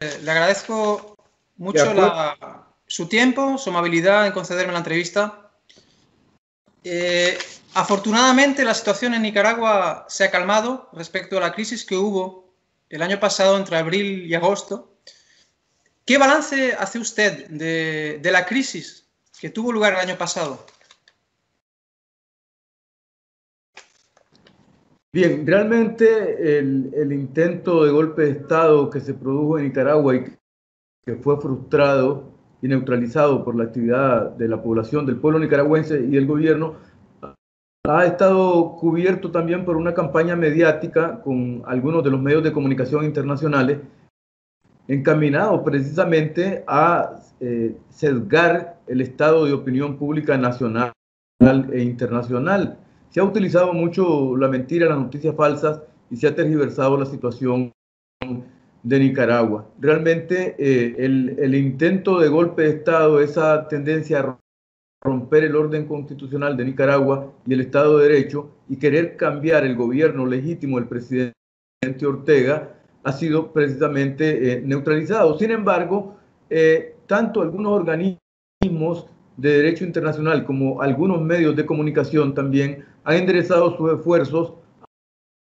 Le agradezco De mucho acuerdo. su tiempo, su amabilidad en concederme la entrevista. Afortunadamente, la situación en Nicaragua se ha calmado respecto a la crisis que hubo el año pasado entre abril y agosto. ¿Qué balance hace usted de la crisis que tuvo lugar el año pasado? Bien, realmente el intento de golpe de Estado que se produjo en Nicaragua y que fue frustrado y neutralizado por la actividad de la población, del pueblo nicaragüense y el gobierno, ha estado cubierto también por una campaña mediática con algunos de los medios de comunicación internacionales encaminado precisamente a sesgar el estado de opinión pública nacional e internacional. Se ha utilizado mucho la mentira, las noticias falsas y se ha tergiversado la situación de Nicaragua. Realmente el intento de golpe de Estado, esa tendencia a romper el orden constitucional de Nicaragua y el Estado de Derecho y querer cambiar el gobierno legítimo del presidente Ortega, ha sido precisamente neutralizado. Sin embargo, tanto algunos organismos de derecho internacional como algunos medios de comunicación también han enderezado sus esfuerzos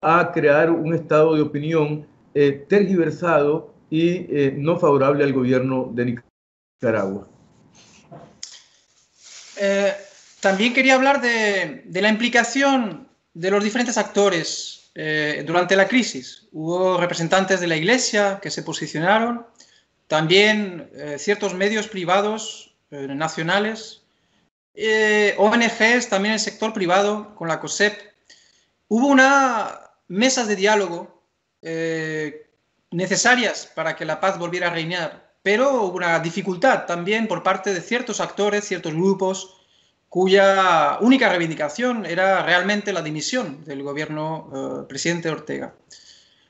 a crear un estado de opinión tergiversado y no favorable al gobierno de Nicaragua. También quería hablar de la implicación de los diferentes actores durante la crisis. Hubo representantes de la Iglesia que se posicionaron, también ciertos medios privados nacionales, ONGs, también el sector privado, con la COSEP. Hubo unas mesas de diálogo necesarias para que la paz volviera a reinar, pero hubo una dificultad también por parte de ciertos actores, ciertos grupos, cuya única reivindicación era realmente la dimisión del gobierno presidente Ortega.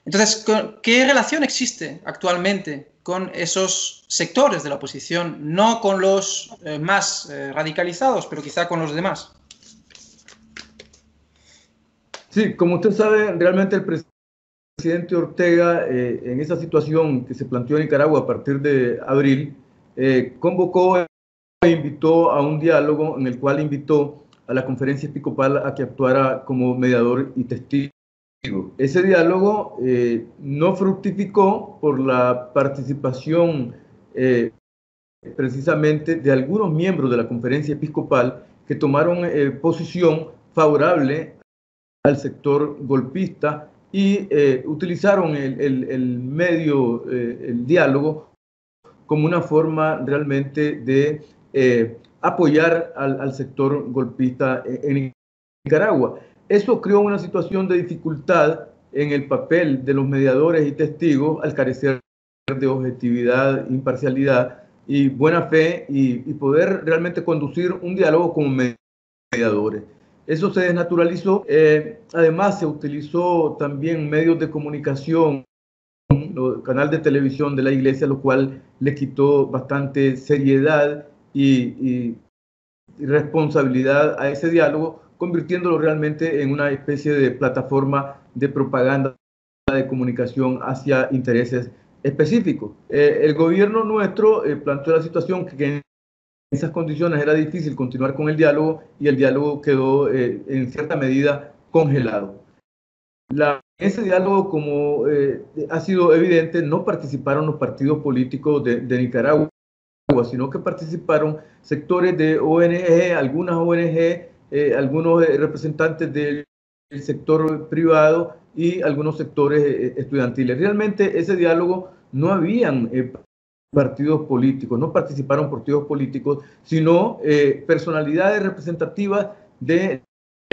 Entonces, ¿qué relación existe actualmente con esos sectores de la oposición? No con los más radicalizados, pero quizá con los demás. Sí, como usted sabe, realmente el presidente Ortega, en esa situación que se planteó en Nicaragua a partir de abril, convocó e invitó a un diálogo en el cual invitó a la conferencia episcopal a que actuara como mediador y testigo. Ese diálogo no fructificó por la participación precisamente de algunos miembros de la conferencia episcopal que tomaron posición favorable al sector golpista y utilizaron el medio, el diálogo, como una forma realmente de apoyar al sector golpista en Nicaragua. Eso creó una situación de dificultad en el papel de los mediadores y testigos al carecer de objetividad, imparcialidad y buena fe y poder realmente conducir un diálogo como mediadores. Eso se desnaturalizó. Además, se utilizó también medios de comunicación, el canal de televisión de la iglesia, lo cual le quitó bastante seriedad y responsabilidad a ese diálogo, convirtiéndolo realmente en una especie de plataforma de propaganda de comunicación hacia intereses específicos. El gobierno nuestro planteó la situación que en esas condiciones era difícil continuar con el diálogo y el diálogo quedó en cierta medida congelado. Ese diálogo, como ha sido evidente, no participaron los partidos políticos de Nicaragua, sino que participaron sectores de ONG, algunas ONG, algunos representantes del sector privado y algunos sectores estudiantiles. Realmente ese diálogo no habían partidos políticos, no participaron partidos políticos, sino personalidades representativas de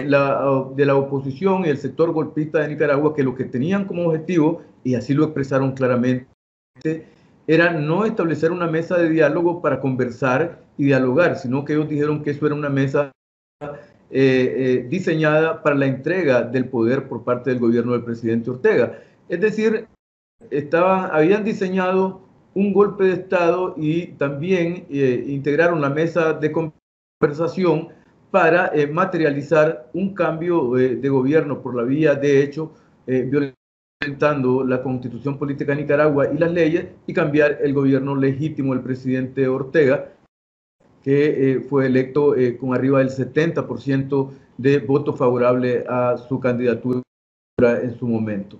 la oposición y el sector golpista de Nicaragua, que lo que tenían como objetivo, y así lo expresaron claramente, era no establecer una mesa de diálogo para conversar y dialogar, sino que ellos dijeron que eso era una mesa diseñada para la entrega del poder por parte del gobierno del presidente Ortega. Es decir, habían diseñado un golpe de Estado y también integraron la mesa de conversación para materializar un cambio de gobierno por la vía de hecho violenta implementando la Constitución Política de Nicaragua y las leyes y cambiar el gobierno legítimo del presidente Ortega, que fue electo con arriba del 70% de votos favorables a su candidatura en su momento.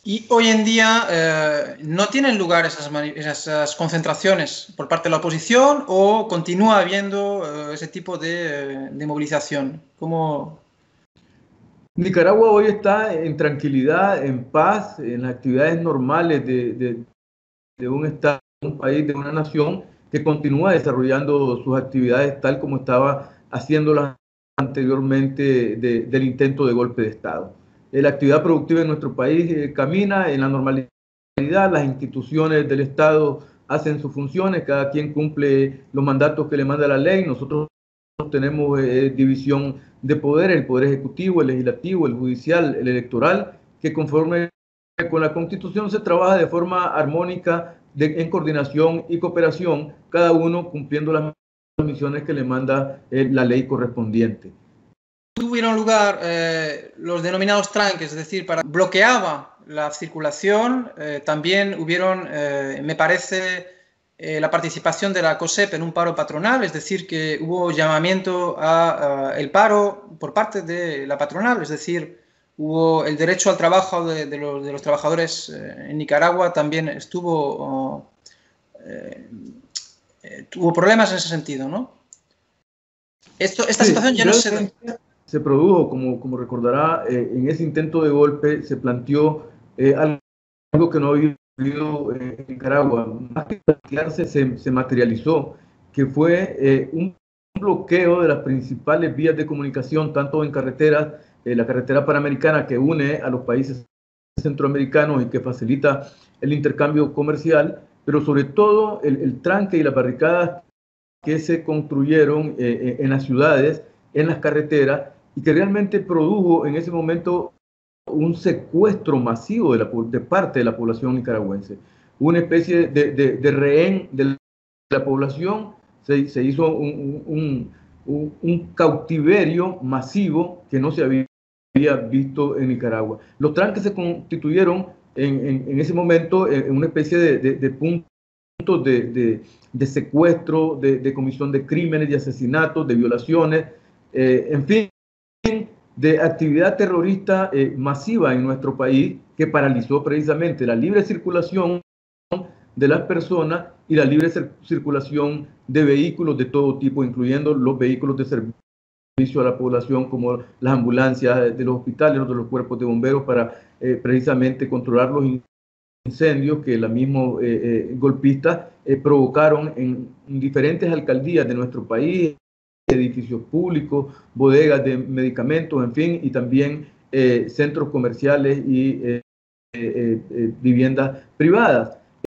Y hoy en día no tienen lugar esas concentraciones por parte de la oposición, o continúa habiendo ese tipo de movilización. ¿Cómo? Nicaragua hoy está en tranquilidad, en paz, en las actividades normales de un Estado, de un país, de una nación que continúa desarrollando sus actividades tal como estaba haciéndolas anteriormente del intento de golpe de Estado. La actividad productiva en nuestro país camina en la normalidad, las instituciones del Estado hacen sus funciones, cada quien cumple los mandatos que le manda la ley. Nosotros tenemos división de poder, el poder ejecutivo, el legislativo, el judicial, el electoral, que conforme con la Constitución se trabaja de forma armónica, en coordinación y cooperación, cada uno cumpliendo las misiones que le manda la ley correspondiente. Tuvieron lugar los denominados tranques, es decir, bloqueaba la circulación. También hubieron, me parece, la participación de la COSEP en un paro patronal, es decir, que hubo llamamiento a el paro por parte de la patronal, es decir, hubo el derecho al trabajo de los trabajadores en Nicaragua, también tuvo problemas en ese sentido, ¿no? Esta situación ya no se da. Se produjo, como recordará, en ese intento de golpe se planteó algo que no había ocurrido en Nicaragua. Más que plantearse, se materializó, que fue un bloqueo de las principales vías de comunicación, tanto en carreteras, la carretera panamericana que une a los países centroamericanos y que facilita el intercambio comercial, pero sobre todo el tranque y las barricadas que se construyeron en las ciudades, en las carreteras, y que realmente produjo en ese momento un secuestro masivo de parte de la población nicaragüense. Una especie de rehén de la población, se hizo un cautiverio masivo que no se había visto en Nicaragua. Los tranques se constituyeron en ese momento en una especie de puntos de secuestro, de comisión de crímenes, de asesinatos, de violaciones, en fin, de actividad terrorista masiva en nuestro país, que paralizó precisamente la libre circulación de las personas y la libre circulación de vehículos de todo tipo, incluyendo los vehículos de servicio a la población, como las ambulancias de los hospitales, de los cuerpos de bomberos, para precisamente controlar los incendios que los mismos golpistas provocaron en diferentes alcaldías de nuestro país, edificios públicos, bodegas de medicamentos, en fin, y también centros comerciales y viviendas privadas.